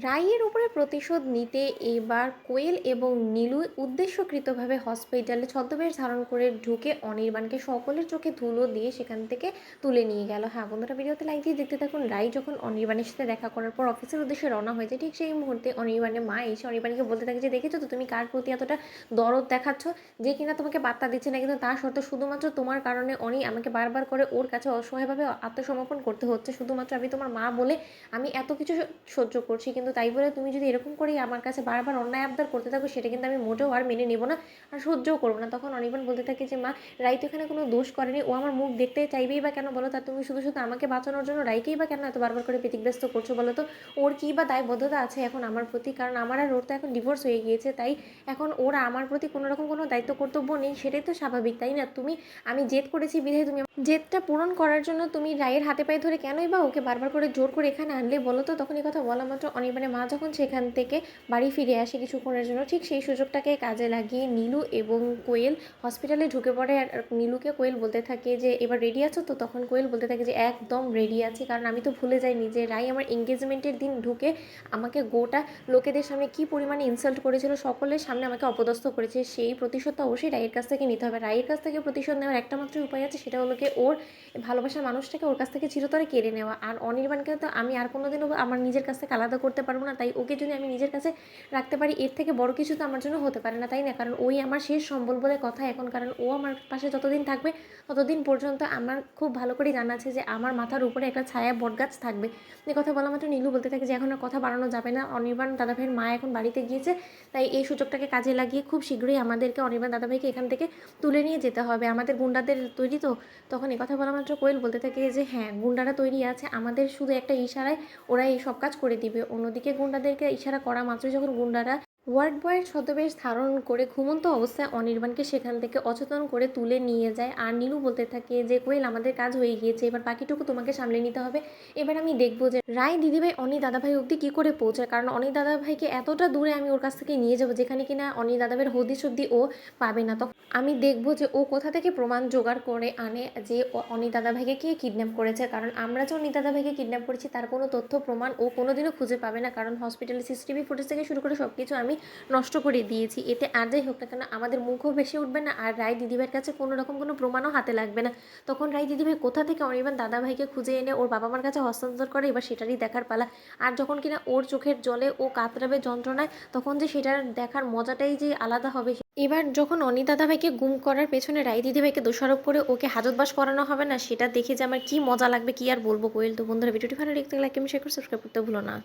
রাইয়ের উপরে প্রতিশোধ নিতে এবার কোয়েল এবং নীলু উদ্দেশ্যকৃতভাবে হসপিটালে ছদ্মবেশ ধারণ করে ঢুকে অনির্বাণকে সকলের চোখে ধুলো দিয়ে সেখান থেকে তুলে নিয়ে গেল। হ্যাঁ বন্ধুরা, ভিডিওতে লাইক দিয়ে দেখতে থাকুন। রাই যখন অনির্বাণের সাথে দেখা করার পর অফিসের উদ্দেশ্যে রওনা হয়েছে, ঠিক সেই মুহূর্তে অনির্বাণের মা এসে অনির্বাণকে বলতে থাকে যে দেখেছো তো তুমি কার প্রতি এতটা দরদ দেখাচ্ছ, যে কিনা তোমাকে বার্তা দিচ্ছে না, কিন্তু তা সত্ত্বেও শুধুমাত্র তোমার কারণে অনি আমাকে বারবার করে ওর কাছে অসহায়ভাবে আত্মসমর্পণ করতে হচ্ছে। শুধুমাত্র আমি তোমার মা বলে আমি এত কিছু সহ্য করছি, কিন্তু তাই বলে তুমি যদি এরকম করেই আমার কাছে বারবার অন্যায় আবদার করতে থাকো, সেটা কিন্তু আমি মোটেও আর মেনে নেবো না, আর সহ্যও করবো না। তখন অনির্বাণ বলতে থাকে যে মা, রাই তো এখানে কোনো দোষ করেনি, ও আমার মুখ দেখতে চাইবেই বা কেন বলো, তা তুমি শুধু শুধু আমাকে বাঁচানোর জন্য রাইকেই বা কেন এত বারবার করে ব্যতিগ্রস্ত করছো বলো তো? ওর কী বা দায়বদ্ধতা আছে এখন আমার প্রতি? কারণ আমার আর ওর তো এখন ডিভোর্স হয়ে গিয়েছে, তাই এখন ওর আমার প্রতি কোনো রকম কোনো দায়িত্ব কর্তব্য নেই, সেটাই তো স্বাভাবিক, তাই না? তুমি, আমি জেদ করেছি বিধায় তুমি জেদটা পূরণ করার জন্য তুমি রায়ের হাতে পায়ে ধরে কেনই বা ওকে বারবার করে জোর করে এখানে আনলে বলো তো? তখন এই কথা বলা মাত্র অনির্বাণের মা যখন সেখান থেকে বাড়ি ফিরে আসে কিছুক্ষণের জন্য, ঠিক সেই সুযোগটাকে কাজে লাগিয়ে নীলু এবং কোয়েল হসপিটালে ঢুকে পড়ে। আর নীলুকে কোয়েল বলতে থাকে যে এবার রেডি আছো তো? তখন কোয়েল বলতে থাকে যে একদম রেডি আছি, কারণ আমি তো ভুলে যাইনি যে রাই আমার এঙ্গেজমেন্টের দিন ঢুকে আমাকে গোটা লোকেদের সামনে কী পরিমাণে ইনসাল্ট করেছিল, সকলের সামনে আমাকে অপদস্থ করেছে। সেই প্রতিশোধটা অবশ্যই রায়ের কাছ থেকে নিতে হবে। রায়ের কাছ থেকে প্রতিশোধ নেওয়ার একটা মাত্র উপায় আছে, সেটা হলো কি ওর ভালোবাসার মানুষটাকে ওর কাছ থেকে চিরতরে কেড়ে নেওয়া। আর অনির্বাণকে তো আমি আর কোনোদিনও আমার নিজের কাছ থেকে আলাদা করতে পারবো না, তাই ওকে যদি আমি নিজের কাছে রাখতে পারি, এর থেকে বড় কিছু তো আমার জন্য হতে পারে না, তাই না? কারণ ওই আমার শেষ সম্বল বলে কথা এখন, কারণ ও আমার পাশে যতদিন থাকবে ততদিন পর্যন্ত আমার খুব ভালো করে জানা আছে যে আমার মাথার উপরে একটা ছায়া বটগাছ থাকবে। এ কথা বলা মাত্র নীলু বলতে থাকে যে এখন আর কথা বাড়ানো যাবে না, অনির্বাণ দাদাভাইয়ের মা এখন বাড়িতে গিয়েছে, তাই এই সুযোগটাকে কাজে লাগিয়ে খুব শীঘ্রই আমাদেরকে অনির্বাণ দাদাভাইকে এখান থেকে তুলে নিয়ে যেতে হবে। আমাদের গুন্ডাদের তৈরি তো? তখন কথা বলা মাত্র কোয়েল বলতে থাকে যে হ্যাঁ, গুন্ডারা তৈরি আছে, আমাদের শুধু একটা ইশারায় ওরা এই সব কাজ করে দিবে। অন্যদিকে গুন্ডাদেরকে ইশারা করা মাত্রই যখন গুন্ডারা ওয়ার্ড বয়ের ছদ্মবেশ ধারণ করে ঘুমন্ত অবস্থায় অনির্বাণকে সেখান থেকে অচেতন করে তুলে নিয়ে যায়। আর নীলু বলতে থাকে যে কোয়েল, আমাদের কাজ হয়ে গিয়েছে, এবার বাকিটুকু তোমাকে সামলে নিতে হবে। এবার আমি দেখবো যে রায় দিদিভাই অনি দাদাভাই অবধি কী করে পৌঁছায়, কারণ অনি দাদাভাইকে এতটা দূরে আমি ওর কাছ থেকে নিয়ে যাবো যেখানে কিনা অনি দাদাভাইয়ের হদিস অবধি ও পাবে না। তখন আমি দেখবো যে ও কোথা থেকে প্রমাণ জোগাড় করে আনে যে অনি দাদাভাইকে কে কিডন্যাপ করেছে, কারণ আমরা যে অনি দাদাভাইকে কিডন্যাপ করেছি তার কোনো তথ্য প্রমাণ ও কোনোদিনও খুঁজে পাবে না, কারণ হসপিটালে সিসিটিভি ফুটেজ থেকে শুরু করে সব কিছু আমি নষ্ট করে দিয়েছি। এতে আর যাই হোক না কেন আমাদের মুখও বেশি উঠবে না, আর রায় দিদিভাইয়ের কাছে কোনো রকম কোনো প্রমাণও হাতে লাগবে না। তখন রায় দিদিভাই কোথা থেকে অনির্বাণ দাদাভাইকে খুঁজে এনে ওর বাবা মার কাছে হস্তান্তর করে, এবার সেটারই দেখার পালা। আর যখন কিনা ওর চোখের জলে ও কাতরাবে যন্ত্রণায়, তখন যে সেটার দেখার মজাটাই যে আলাদা হবে। এবার যখন অনি দাদাভাইকে গুম করার পেছনে রায় দিদিভাইকে দোষারোপ করে ওকে হাজতবাস করানো হবে না, সেটা দেখে যে আমার কি মজা লাগবে কি আর বলবো কোয়েল। তো বন্ধুরা, ভিডিওটি ভালো লাগলে লাইক এবং শেয়ার করে সাবস্ক্রাইব করতে ভুলো না।